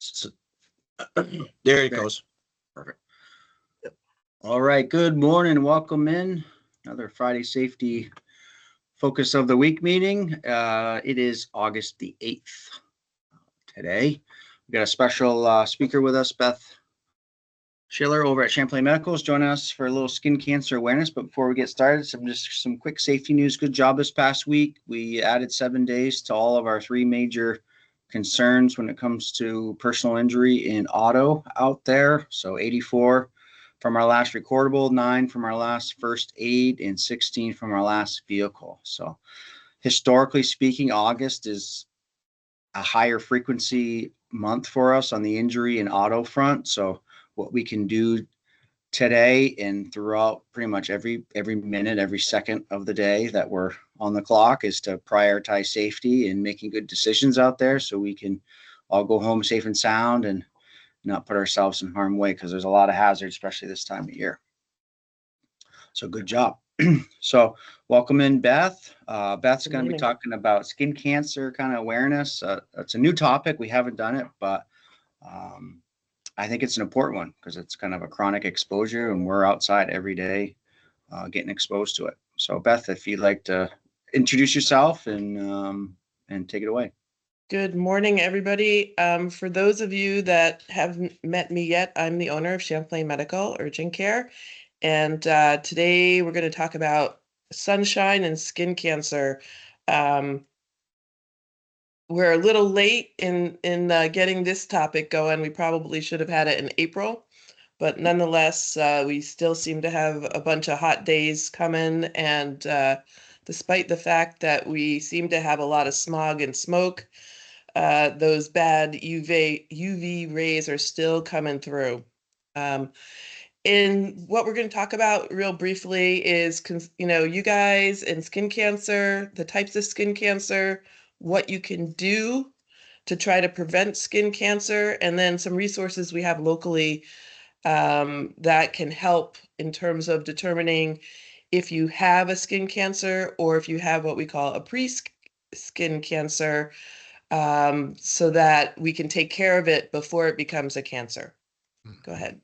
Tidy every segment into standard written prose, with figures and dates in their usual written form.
So, there it goes. Perfect. All right. Good morning. Welcome in. Another Friday Safety Focus of the Week meeting. It is August the 8th today. We've got a special speaker with us, Beth Schiller over at Champlain Medical is joining us for a little skin cancer awareness. But before we get started, some quick safety news. Good job this past week. We added 7 days to all of our 3 major concerns when it comes to personal injury in auto out there. So 84 from our last recordable, 9 from our last first aid, and 16 from our last vehicle. So historically speaking, August is a higher frequency month for us on the injury and auto front. So what we can do today and throughout pretty much every minute, every second of the day that we're on the clock is to prioritize safety and making good decisions out there so we can all go home safe and sound and not put ourselves in harm's way, because there's a lot of hazards, especially this time of year. So good job. So welcome in, Beth. Beth's going to be talking about skin cancer kind of awareness. It's a new topic. We haven't done it, but I think it's an important one because it's kind of a chronic exposure and we're outside every day getting exposed to it. So Beth, if you'd like to introduce yourself and take it away. Good morning, everybody. For those of you that haven't met me yet, I'm the owner of Champlain Medical Urgent Care. And today we're going to talk about sunshine and skin cancer. We're a little late in getting this topic going. We probably should have had it in April, but nonetheless, we still seem to have a bunch of hot days coming. And despite the fact that we seem to have a lot of smog and smoke, those bad UV rays are still coming through. And what we're going to talk about real briefly is, you guys and skin cancer, the types of skin cancer, what you can do to try to prevent skin cancer, and then some resources we have locally that can help in terms of determining if you have a skin cancer or if you have what we call a pre-skin cancer, so that we can take care of it before it becomes a cancer. Go ahead,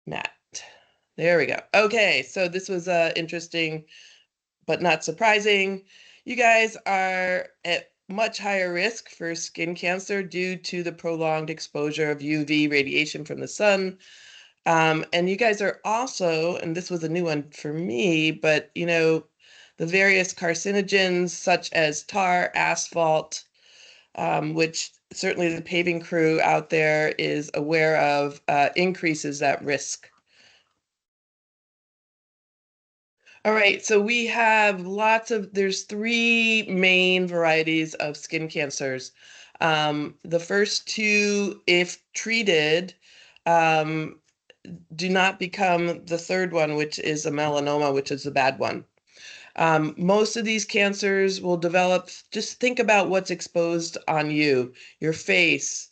Matt. There we go. Okay, so this was interesting, but not surprising. You guys are at much higher risk for skin cancer due to the prolonged exposure of UV radiation from the sun. And you guys are also, and this was a new one for me, but the various carcinogens such as tar, asphalt, which certainly the paving crew out there is aware of, increases that risk. All right, so we have there's 3 main varieties of skin cancers. The first 2, if treated, do not become the third one, which is a melanoma, which is a bad one. Most of these cancers will develop, just think about what's exposed on you, your face.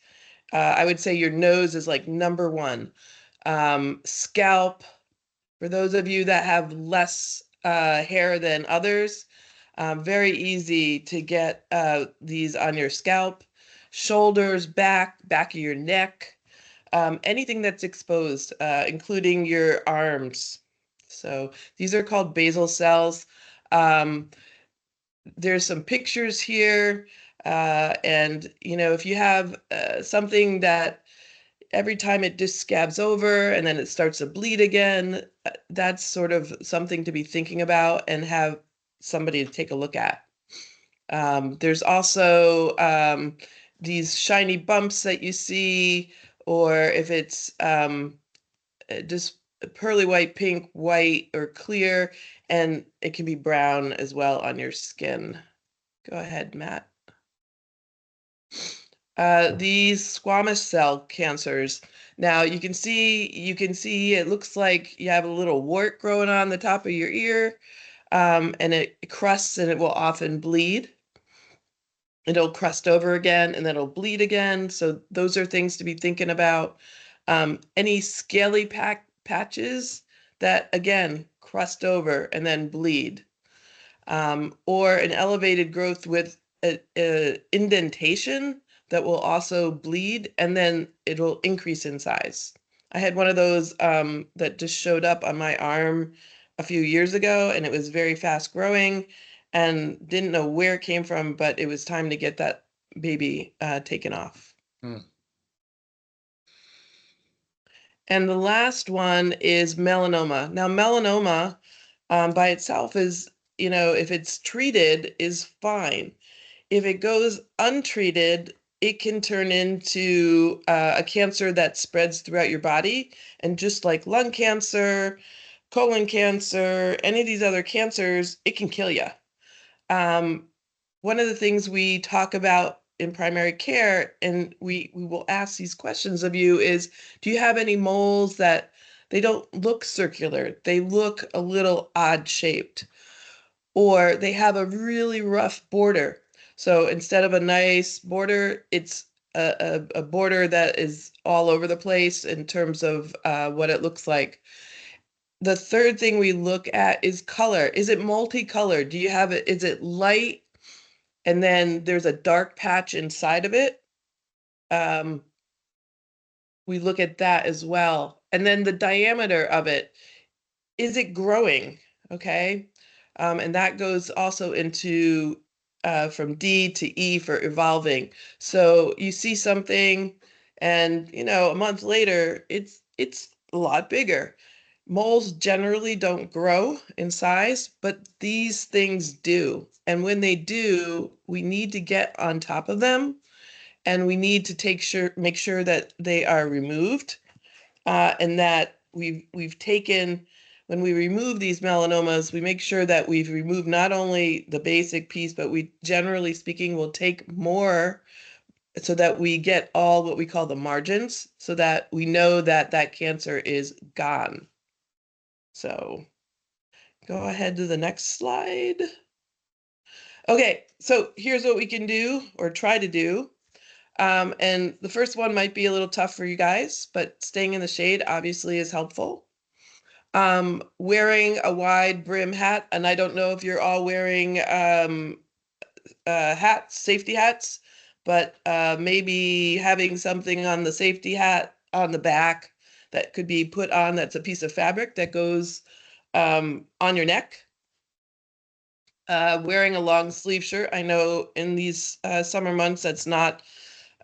I would say your nose is like number 1. Scalp, for those of you that have less hair than others, very easy to get these on your scalp. Shoulders, back of your neck, anything that's exposed, including your arms. So these are called basal cells. There's some pictures here, and if you have something that every time it just scabs over and then it starts to bleed again, that's sort of something to be thinking about and have somebody to take a look at. There's also these shiny bumps that you see, or if it's just pearly white, pink, white, or clear, and it can be brown as well on your skin. Go ahead, Matt. These squamous cell cancers. Now you can see it looks like you have a little wart growing on the top of your ear, and it crusts and it will often bleed. It'll crust over again and then it'll bleed again. So those are things to be thinking about. Any scaly patches that, again, crust over and then bleed. Or an elevated growth with a indentation that will also bleed, and then it'll increase in size. I had one of those that just showed up on my arm a few years ago, and it was very fast growing and didn't know where it came from, but it was time to get that baby taken off. And the last one is melanoma. Now, melanoma by itself is, if it's treated, is fine. If it goes untreated, it can turn into a cancer that spreads throughout your body. And just like lung cancer, colon cancer, any of these other cancers, it can kill you. One of the things we talk about in primary care, and we will ask these questions of you, is do you have any moles that they don't look circular? They look a little odd shaped, or they have a really rough border. So instead of a nice border, it's a border that is all over the place in terms of what it looks like. The third thing we look at is color. Is it multicolored? Do you have it? Is it light? And then there's a dark patch inside of it. We look at that as well. And then the diameter of it, is it growing? Okay. And that goes also into from D to E for evolving. So you see something and, a month later, it's a lot bigger. Moles generally don't grow in size, but these things do. And when they do, we need to get on top of them, and we need to make sure that they are removed, and that we've taken, when we remove these melanomas, we make sure that we've removed not only the basic piece, but we, generally speaking, will take more so that we get all what we call the margins, so that we know that that cancer is gone. So go ahead to the next slide. Okay, so here's what we can do, or try to do. And the first one might be a little tough for you guys, but staying in the shade obviously is helpful. Wearing a wide brim hat, and I don't know if you're all wearing hats, safety hats, but maybe having something on the safety hat on the back that could be put on, that's a piece of fabric that goes on your neck. Wearing a long sleeve shirt. I know in these summer months that's not,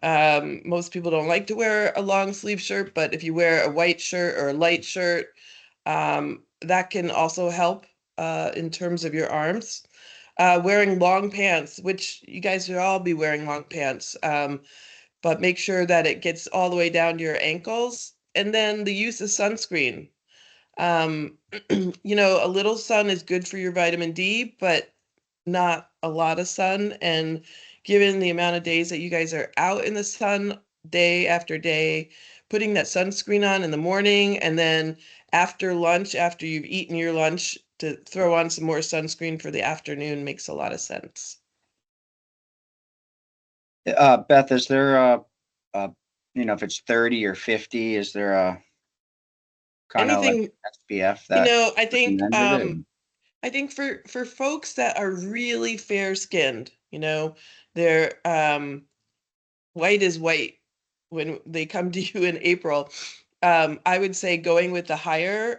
most people don't like to wear a long sleeve shirt, but if you wear a white shirt or a light shirt, that can also help in terms of your arms. Wearing long pants, which you guys should all be wearing long pants, but make sure that it gets all the way down to your ankles. And then the use of sunscreen. A little sun is good for your vitamin D, but not a lot of sun. And given the amount of days that you guys are out in the sun day after day, putting that sunscreen on in the morning, and then after lunch, after you've eaten your lunch, to throw on some more sunscreen for the afternoon makes a lot of sense. Beth, is there if it's 30 or 50, is there a kind of like SPF that I think for folks that are really fair skinned, they're white is white when they come to you in April. I would say going with the higher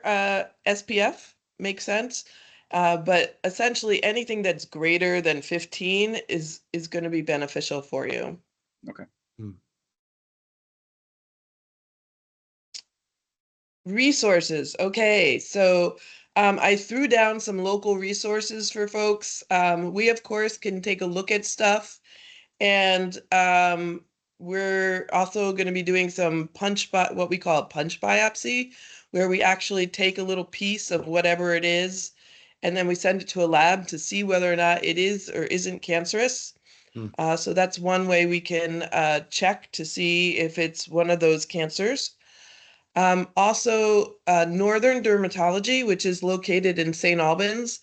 SPF makes sense. But essentially anything that's greater than 15 is going to be beneficial for you. Okay. Resources. Okay, so I threw down some local resources for folks. We, of course, can take a look at stuff, and we're also going to be doing some what we call a punch biopsy, where we actually take a little piece of whatever it is, and then we send it to a lab to see whether or not it is or isn't cancerous. So that's one way we can check to see if it's one of those cancers. Also, Northern Dermatology, which is located in St. Albans,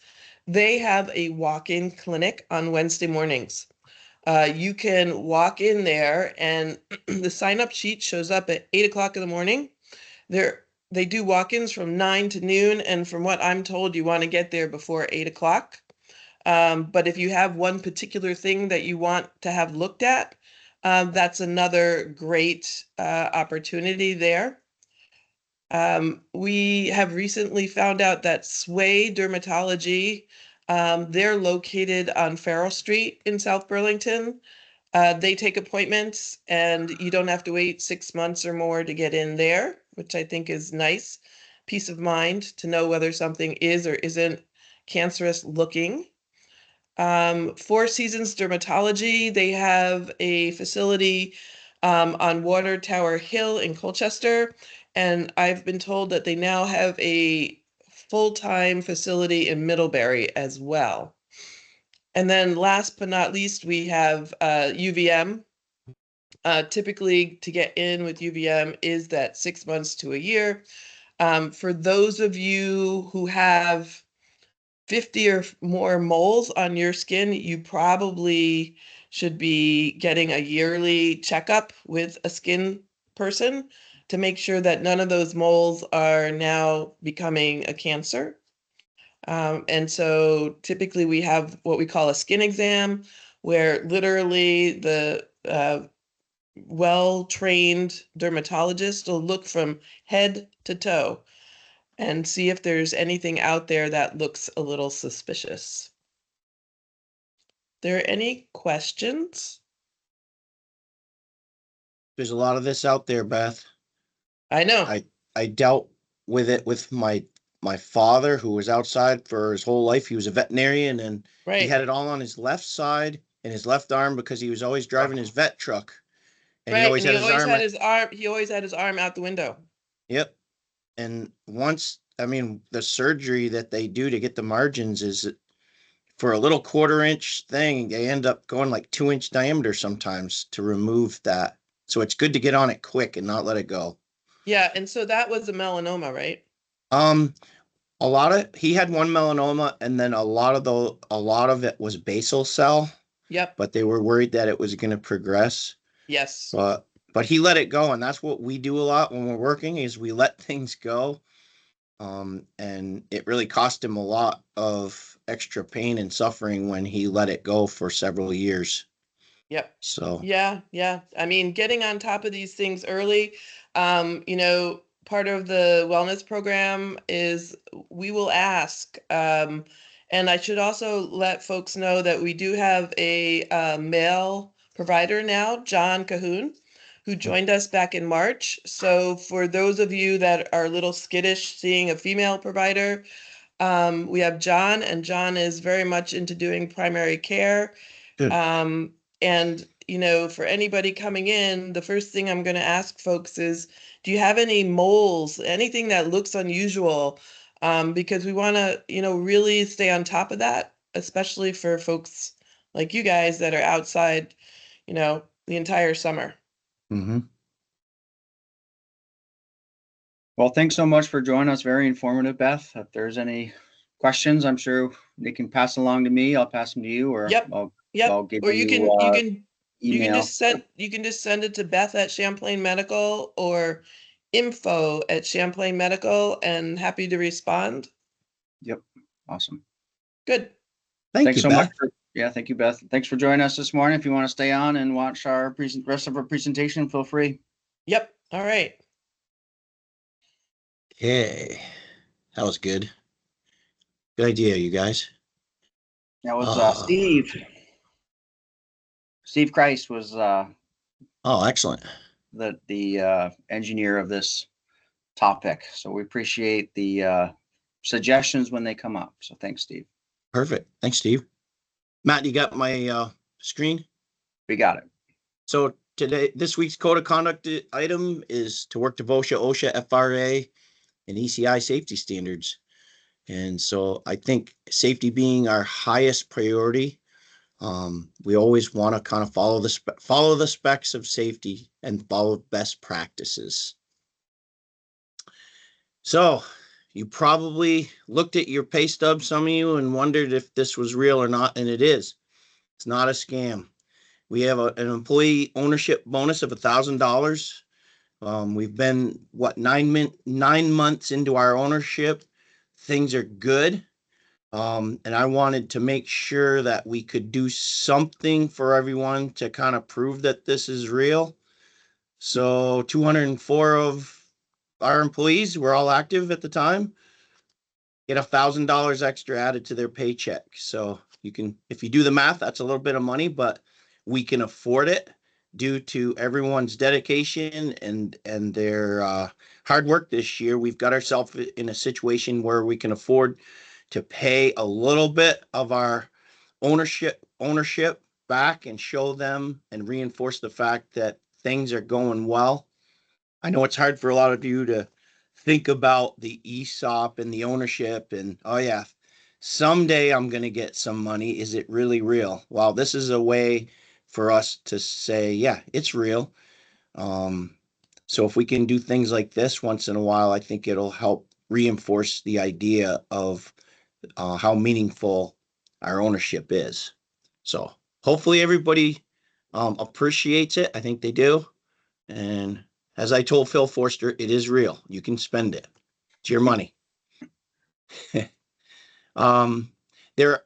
they have a walk-in clinic on Wednesday mornings. You can walk in there, and the sign-up sheet shows up at 8 o'clock in the morning. They do walk-ins from 9 to noon, and from what I'm told, you want to get there before 8 o'clock. But if you have one particular thing that you want to have looked at, That's another great opportunity there. We have recently found out that Sway Dermatology, they're located on Farrell Street in South Burlington. They take appointments and you don't have to wait 6 months or more to get in there, which I think is nice. Peace of mind to know whether something is or isn't cancerous looking. Four Seasons Dermatology, they have a facility on Water Tower Hill in Colchester. And I've been told that they now have a full-time facility in Middlebury as well. And then last but not least, we have UVM. Typically, to get in with UVM is that 6 months to a year. For those of you who have 50 or more moles on your skin, you probably should be getting a yearly checkup with a skin person to make sure that none of those moles are now becoming a cancer. And so typically we have what we call a skin exam, where literally the well-trained dermatologist will look from head to toe and see if there's anything out there that looks a little suspicious. There any questions? There's a lot of this out there, Beth. I know. I dealt with it with my father, who was outside for his whole life. He was a veterinarian, and he had it all on his left side and his left arm because he was always driving his vet truck. And he always had his arm out the window. Yep. And once, I mean, the surgery that they do to get the margins is for a little 1/4 inch thing, they end up going like 2-inch diameter sometimes to remove that. So it's good to get on it quick and not let it go. Yeah, and so that was a melanoma, right? He had one melanoma, and then a lot of it was basal cell. Yep. But they were worried that it was going to progress. Yes. But he let it go, and that's what we do a lot when we're working, is we let things go. And it really cost him a lot of extra pain and suffering when he let it go for several years. Yep. So yeah. I mean, getting on top of these things early, part of the wellness program is we will ask. And I should also let folks know that we do have a male provider now, John Cahoon, who joined us back in March. So for those of you that are a little skittish seeing a female provider, we have John, and John is very much into doing primary care. Good. And, for anybody coming in, the first thing I'm going to ask folks is, do you have any moles, anything that looks unusual? Because we want to, really stay on top of that, especially for folks like you guys that are outside, the entire summer. Mm-hmm. Well, thanks so much for joining us. Very informative, Beth. If there's any questions, I'm sure they can pass along to me. I'll pass them to you, or Yep. I'll give or you you can email. just send it to Beth at Champlain Medical or info at Champlain Medical, and happy to respond. Yep. Awesome. Good. Thanks so Beth. much. Thank you, Beth. Thanks for joining us this morning. If you want to stay on and watch our rest of our presentation, feel free. Yep. All right. Okay. That was good. Good idea, you guys. That was Steve. Steve Christ was excellent. The engineer of this topic. So we appreciate the suggestions when they come up. So thanks, Steve. Perfect. Thanks, Steve. Matt, you got my screen? We got it. So this week's code of conduct item is to work to OSHA, FRA, and ECI safety standards. And so I think safety being our highest priority, we always want to kind of follow the specs of safety and follow best practices. So you probably looked at your pay stub, some of you, and wondered if this was real or not, and it is. It's not a scam. We have an employee ownership bonus of $1,000. We've been 9 months into our ownership. Things are good. And I wanted to make sure that we could do something for everyone to kind of prove that this is real. So 204 of our employees were all active at the time, get $1,000 extra added to their paycheck. So you can, if you do the math, that's a little bit of money, but we can afford it due to everyone's dedication and their hard work this year. We've got ourselves in a situation where we can afford to pay a little bit of our ownership back and show them and reinforce the fact that things are going well. I know it's hard for a lot of you to think about the ESOP and the ownership and, oh yeah, someday I'm going to get some money. Is it really real? Well, this is a way for us to say, yeah, it's real. So if we can do things like this once in a while, I think it'll help reinforce the idea of how meaningful our ownership is. So hopefully everybody appreciates it. I think they do. And as I told Phil Forster, it is real. You can spend it. It's your money. um, there.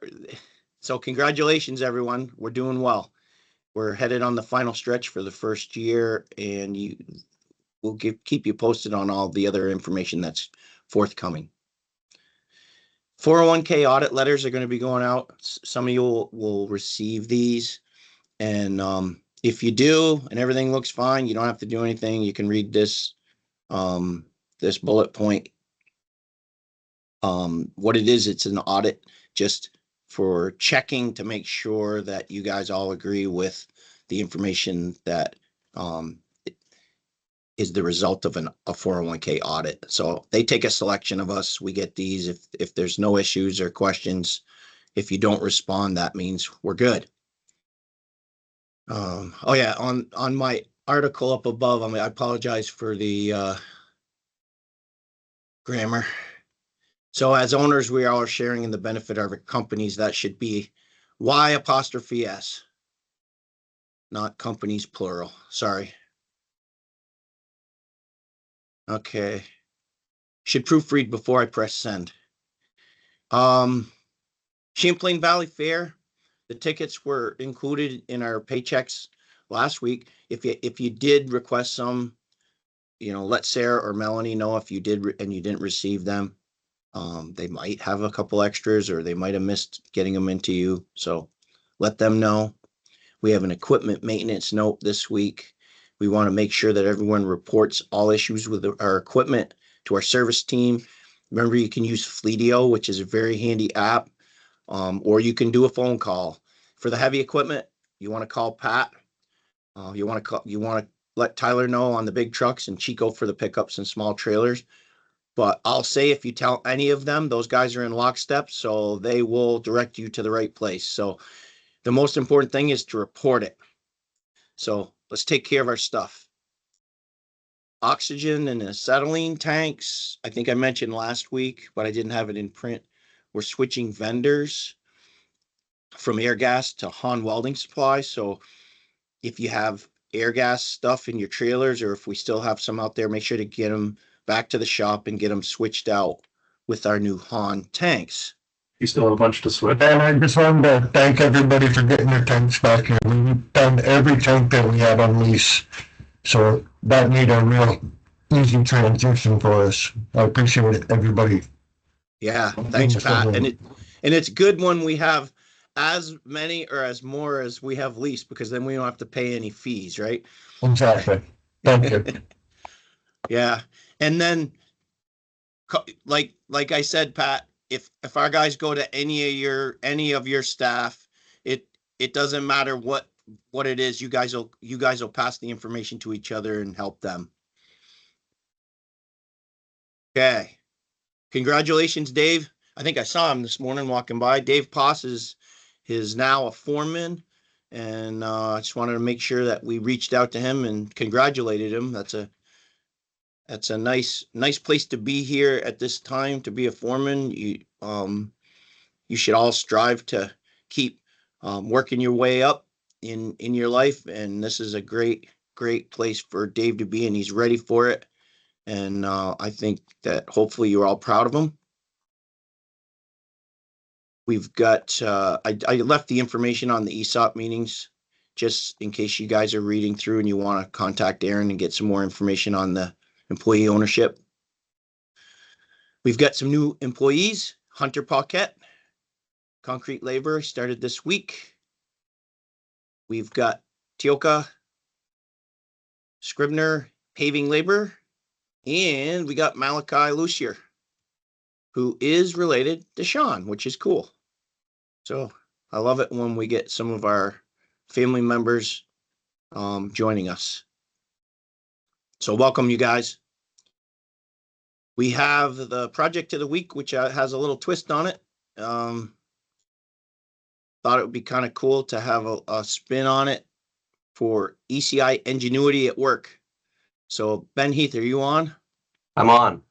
So congratulations, everyone. We're doing well. We're headed on the final stretch for the first year, and we'll keep you posted on all the other information that's forthcoming. 401k audit letters are going to be going out. Some of you will receive these. And if you do and everything looks fine, you don't have to do anything. You can read this this bullet point. What it is, it's an audit just for checking to make sure that you guys all agree with the information that is the result of a 401k audit. So they take a selection of us. We get these. If there's no issues or questions, if you don't respond, that means we're good. Oh yeah, on my article up above, I apologize for the grammar. So as owners, we are sharing in the benefit of our companies. That should be Y''S, not companies plural. Sorry. Okay. Should proofread before I press send. Champlain Valley Fair, the tickets were included in our paychecks last week. If you did request some, let Sarah or Melanie know if you did and you didn't receive them. They might have a couple extras or they might have missed getting them into you. So let them know. We have an equipment maintenance note this week. We want to make sure that everyone reports all issues with our equipment to our service team. Remember, you can use Fleetio, which is a very handy app, or you can do a phone call. For the heavy equipment, you want to call Pat. You want to let Tyler know on the big trucks and Chico for the pickups and small trailers. But I'll say if you tell any of them, those guys are in lockstep, so they will direct you to the right place. So the most important thing is to report it. So let's take care of our stuff. Oxygen and acetylene tanks, I think I mentioned last week, but I didn't have it in print. We're switching vendors from Airgas to Han Welding Supply. So if you have Airgas stuff in your trailers, or if we still have some out there, make sure to get them back to the shop and get them switched out with our new Han tanks. You still have a bunch to switch. And I just wanted to thank everybody for getting their tanks back here. We've done every tank that we had on lease. So that made a real easy transition for us. I appreciate it, everybody. Yeah, thanks, Pat. And it's good when we have as many or as more as we have leased, because then we don't have to pay any fees, right? Exactly. Thank you. Yeah. And then like I said, Pat, if our guys go to any of your staff, it doesn't matter what it is, you guys will pass the information to each other and help them. Okay. Congratulations, Dave. I think I saw him this morning walking by. Dave Poss is now a foreman, and I just wanted to make sure that we reached out to him and congratulated him. That's a nice place to be here at this time, to be a foreman. You should all strive to keep working your way up in your life, and this is a great place for Dave to be, and he's ready for it. And I think that hopefully you're all proud of him. We've got, I left the information on the ESOP meetings, just in case you guys are reading through and you want to contact Aaron and get some more information on the employee ownership. We've got some new employees. Hunter Paquette, concrete labor, started this week. We've got Tioka Scribner, paving labor. And we got Malachi Lucier, who is related to Sean, which is cool. So I love it when we get some of our family members joining us. So welcome, you guys. We have the project of the week, which has a little twist on it. Thought it would be kind of cool to have a spin on it for ECI Ingenuity at Work. So Ben Heath, are you on? I'm on.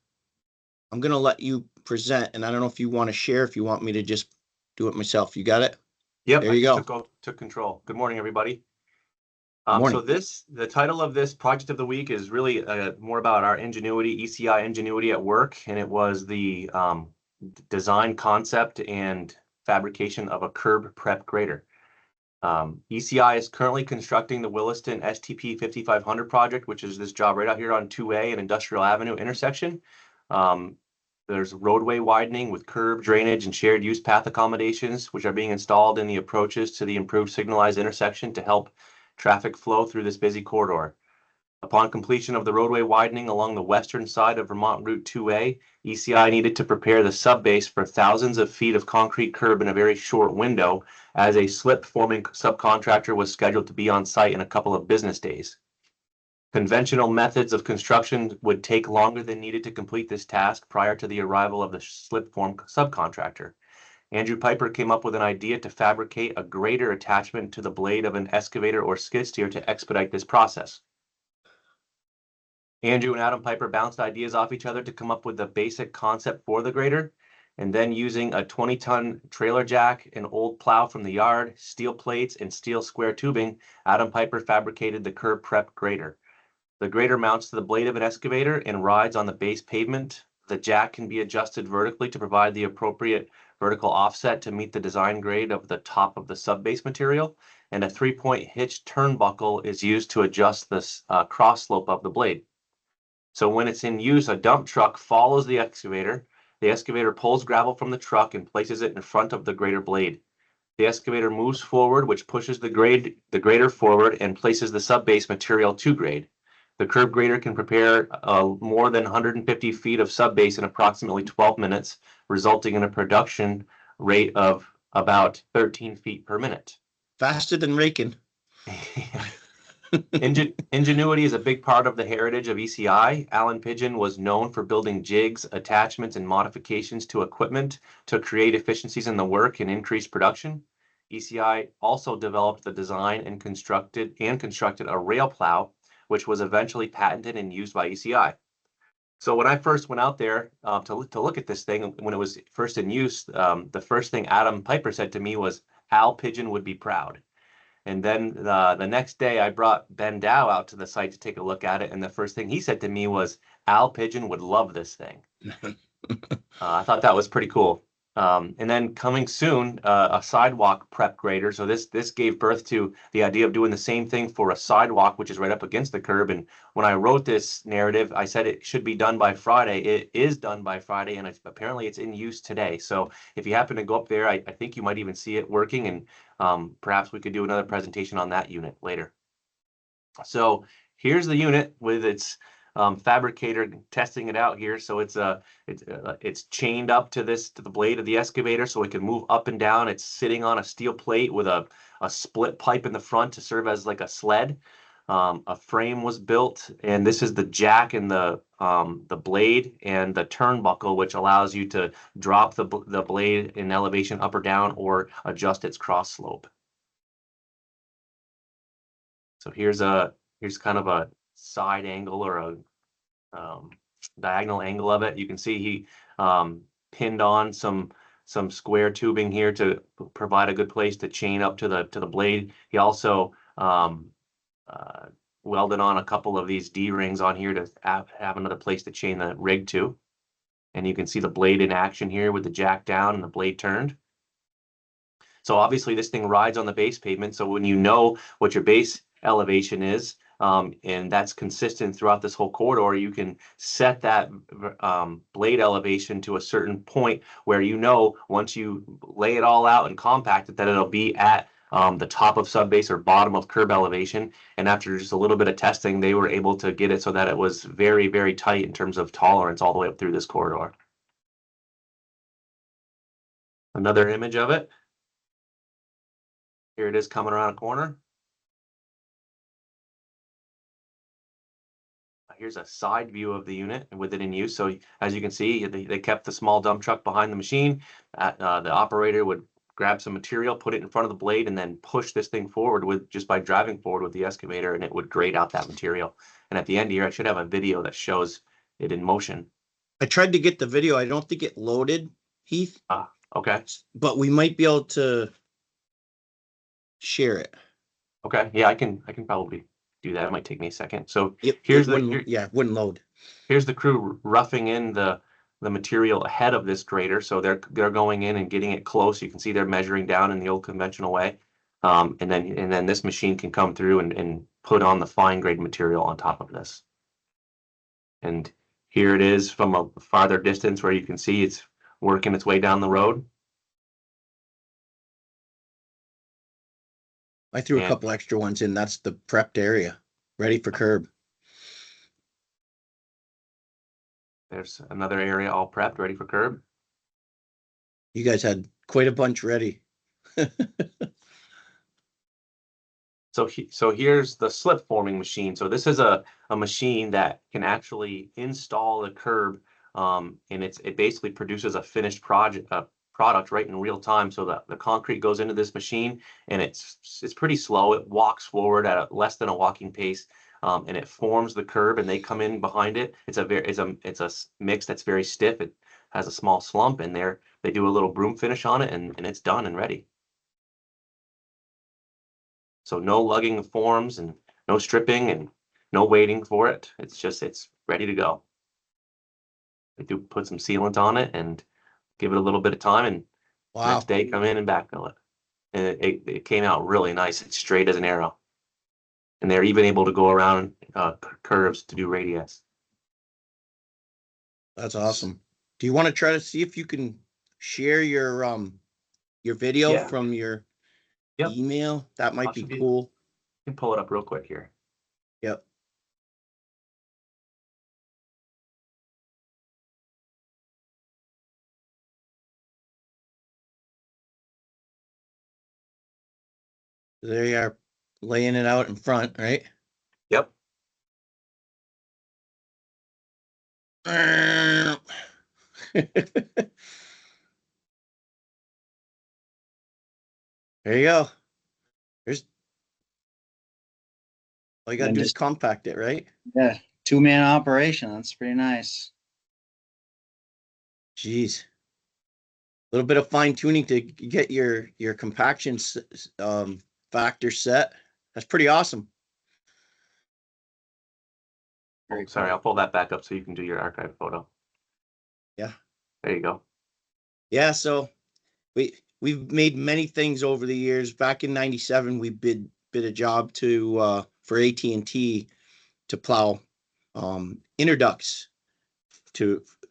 I'm going to let you present, and I don't know if you want to share, if you want me to just do it myself. You got it? Yep. There you go. Took control. Good morning, everybody. Morning. So the title of this project of the week is really more about our Ingenuity, ECI Ingenuity at Work, and it was the design, concept, and fabrication of a curb prep grader. ECI is currently constructing the Williston STP 5500 project, which is this job right out here on 2A and Industrial Avenue intersection. There's roadway widening with curb, drainage, and shared use path accommodations, which are being installed in the approaches to the improved signalized intersection to help traffic flow through this busy corridor. Upon completion of the roadway widening along the western side of Vermont Route 2A, ECI needed to prepare the subbase for thousands of feet of concrete curb in a very short window, as a slip-forming subcontractor was scheduled to be on site in a couple of business days. Conventional methods of construction would take longer than needed to complete this task prior to the arrival of the slip-form subcontractor. Andrew Piper came up with an idea to fabricate a grader attachment to the blade of an excavator or skid steer to expedite this process. Andrew and Adam Piper bounced ideas off each other to come up with the basic concept for the grader, and then using a 20-ton trailer jack, an old plow from the yard, steel plates, and steel square tubing, Adam Piper fabricated the curb prep grader. The grader mounts to the blade of an excavator and rides on the base pavement. The jack can be adjusted vertically to provide the appropriate vertical offset to meet the design grade of the top of the subbase material, and a 3-point hitch turnbuckle is used to adjust the cross slope of the blade. So when it's in use, a dump truck follows the excavator. The excavator pulls gravel from the truck and places it in front of the grader blade. The excavator moves forward, which pushes the grader forward and places the subbase material to grade. The curb grader can prepare more than 150 feet of subbase in approximately 12 minutes, resulting in a production rate of about 13 feet per minute. Faster than raking. Ingenuity is a big part of the heritage of ECI. Alan Pigeon was known for building jigs, attachments, and modifications to equipment to create efficiencies in the work and increase production. ECI also developed the design and constructed a rail plow, which was eventually patented and used by ECI. So when I first went out there to look at this thing, when it was first in use, the first thing Adam Piper said to me was, "Al Pigeon would be proud." And then the next day I brought Ben Dow out to the site to take a look at it. And the first thing he said to me was, "Al Pigeon would love this thing." I thought that was pretty cool. And then coming soon, a sidewalk prep grader. So this gave birth to the idea of doing the same thing for a sidewalk, which is right up against the curb. And when I wrote this narrative, I said it should be done by Friday. It is done by Friday, and apparently it's in use today. So if you happen to go up there, I think you might even see it working, and perhaps we could do another presentation on that unit later. So here's the unit with its fabricator testing it out here. So it's chained up to the blade of the excavator, so it can move up and down. It's sitting on a steel plate with a split pipe in the front to serve as like a sled. A frame was built, and this is the jack and the blade and the turnbuckle, which allows you to drop the blade in elevation up or down or adjust its cross slope. So here's kind of a side angle or a diagonal angle of it. You can see he pinned on some square tubing here to provide a good place to chain up to the blade. He also welded on a couple of these D-rings on here to have another place to chain the rig to. And you can see the blade in action here with the jack down and the blade turned. So obviously this thing rides on the base pavement. So when you know what your base elevation is, and that's consistent throughout this whole corridor, you can set that blade elevation to a certain point where you know once you lay it all out and compact it that it'll be at the top of subbase or bottom of curb elevation. And after just a little bit of testing, they were able to get it so that it was very, very tight in terms of tolerance all the way up through this corridor. Another image of it. Here it is coming around a corner. Here's a side view of the unit with it in use. So as you can see, they kept the small dump truck behind the machine. The operator would grab some material, put it in front of the blade, and then push this thing forward with just by driving forward with the excavator, and it would grade out that material. And at the end here, I should have a video that shows it in motion. I tried to get the video. I don't think it loaded, Heath, Okay. but we might be able to share it. Okay. Yeah, I can probably do that. It might take me a second. So Yep, here's it wouldn't load. Here's the crew roughing in the material ahead of this grader. So they're going in and getting it close. You can see they're measuring down in the old conventional way. And then this machine can come through and put on the fine grade material on top of this. And here it is from a farther distance where you can see it's working its way down the road. I threw a Yeah. couple extra ones in. That's the prepped area, ready for curb. There's another area all prepped, ready for curb. You guys had quite a bunch ready. So here's the slip forming machine. So this is a machine that can actually install the curb, and it basically produces a finished product right in real time. So that the concrete goes into this machine, and it's pretty slow. It walks forward at less than a walking pace, and it forms the curb, and they come in behind it. It's a mix that's very stiff. It has a small slump in there. They do a little broom finish on it, and it's done and ready. So no lugging of forms and no stripping and no waiting for it. It's ready to go. They do put some sealant on it and give it a little bit of time, and Wow. next day come in and backfill it. And it came out really nice. It's straight as an arrow. And they're even able to go around curves to do radius. That's awesome. Do you want to try to see if you can share your video Yeah. from your Yep. email? That might be Possibly. cool. You can pull it up real quick here. Yep. There you are, laying it out in front, right? Yep. There you go. There's all you gotta And do is just- compact it, right? Yeah, 2-man operation. That's pretty nice. Jeez. A little bit of fine tuning to get your compaction factor set. That's pretty awesome. Very Sorry, cool. I'll pull that back up so you can do your archive photo. Yeah. There you go. Yeah, so we've made many things over the years. Back in '97, we bid a job to for AT&T to plow inner ducts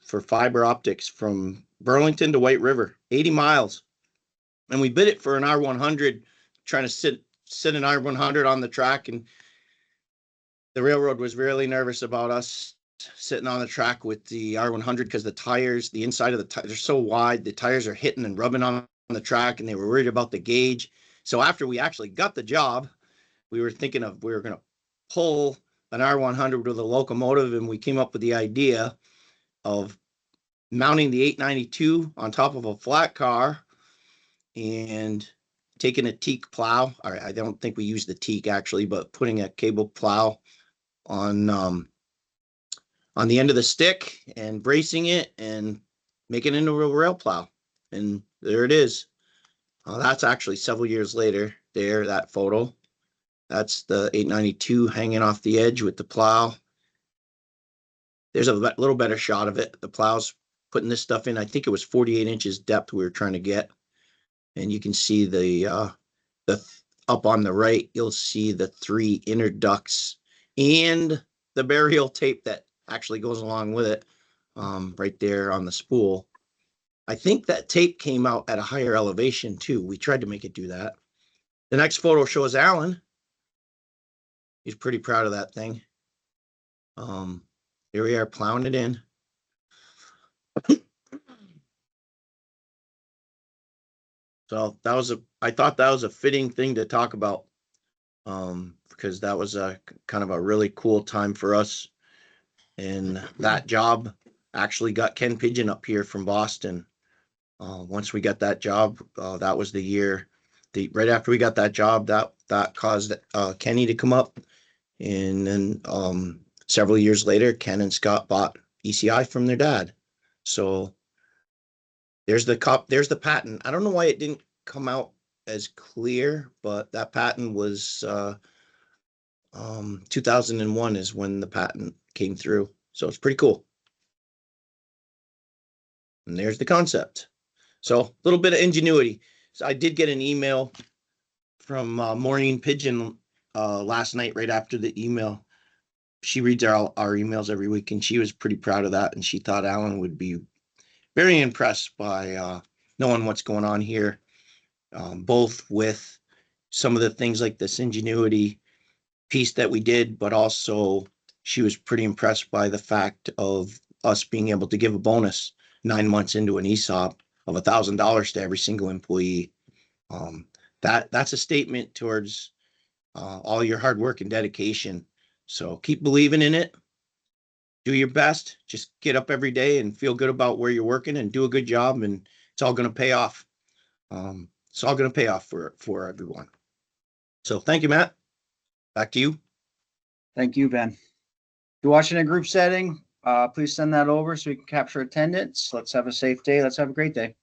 for fiber optics from Burlington to White River, 80 miles. And we bid it for an R100, trying to sit an R100 on the track, and the railroad was really nervous about us sitting on the track with the R100 because the tires, the inside of the tires are so wide, the tires are hitting and rubbing on the track, and they were worried about the gauge. So after we actually got the job, we were thinking of we were going to pull an R100 with a locomotive, and we came up with the idea of mounting the 892 on top of a flat car and taking a teak plow. I don't think we used the teak actually, but putting a cable plow on the end of the stick and bracing it and making it into a rail plow. And there it is. That's actually several years later there, that photo. That's the 892 hanging off the edge with the plow. There's a little better shot of it. The plow's putting this stuff in. I think it was 48 inches depth we were trying to get. And you can see the up on the right, you'll see the 3 inner ducts and the burial tape that actually goes along with it, right there on the spool. I think that tape came out at a higher elevation too. We tried to make it do that. The next photo shows Alan. He's pretty proud of that thing. Here we are plowing it in. So I thought that was a fitting thing to talk about, because that was a kind of a really cool time for us. And that job actually got Ken Pigeon up here from Boston. Once we got that job, that was the year, right after we got that job, that caused Kenny to come up. And then several years later, Ken and Scott bought ECI from their dad. So there's the patent. I don't know why it didn't come out as clear, but that patent was 2001 is when the patent came through. So it's pretty cool. And there's the concept. So a little bit of ingenuity. So I did get an email from Maureen Pigeon last night, right after the email. She reads our emails every week, and she was pretty proud of that. And she thought Alan would be very impressed by knowing what's going on here, both with some of the things like this ingenuity piece that we did, but also she was pretty impressed by the fact of us being able to give a bonus 9 months into an ESOP of $1,000 to every single employee. That's a statement towards all your hard work and dedication. So keep believing in it. Do your best. Just get up every day and feel good about where you're working and do a good job, and it's all going to pay off. It's all going to pay off for everyone. So thank you, Matt. Back to you. Thank you, Ben. If you're watching a group setting, please send that over so we can capture attendance. Let's have a safe day. Let's have a great day.